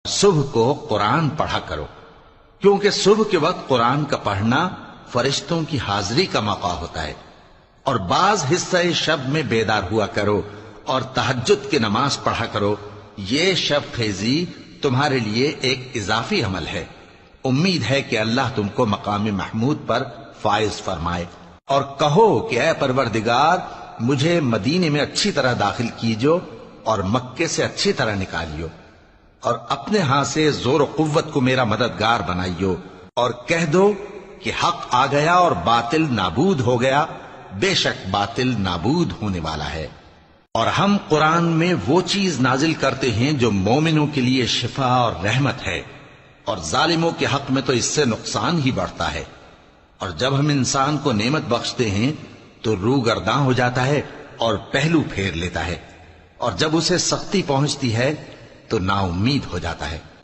صبح کو قرآن پڑھا کرو، کیونکہ صبح کے وقت قرآن کا پڑھنا فرشتوں کی حاضری کا موقع ہوتا ہے۔ اور بعض حصہ شب میں بیدار ہوا کرو اور تہجد کی نماز پڑھا کرو، یہ شب خیزی تمہارے لیے ایک اضافی عمل ہے۔ امید ہے کہ اللہ تم کو مقام محمود پر فائز فرمائے۔ اور کہو کہ اے پروردگار، مجھے مدینے میں اچھی طرح داخل کیجو اور مکے سے اچھی طرح نکالیو، اور اپنے ہاں سے زور و قوت کو میرا مددگار بنائیو، اور کہہ دو کہ حق آ گیا اور باطل نابود ہو گیا، بے شک باطل نابود ہونے والا ہے۔ اور ہم قرآن میں وہ چیز نازل کرتے ہیں جو مومنوں کے لیے شفا اور رحمت ہے، اور ظالموں کے حق میں تو اس سے نقصان ہی بڑھتا ہے۔ اور جب ہم انسان کو نعمت بخشتے ہیں تو روگرداں ہو جاتا ہے اور پہلو پھیر لیتا ہے، اور جب اسے سختی پہنچتی ہے تو نا امید ہو جاتا ہے۔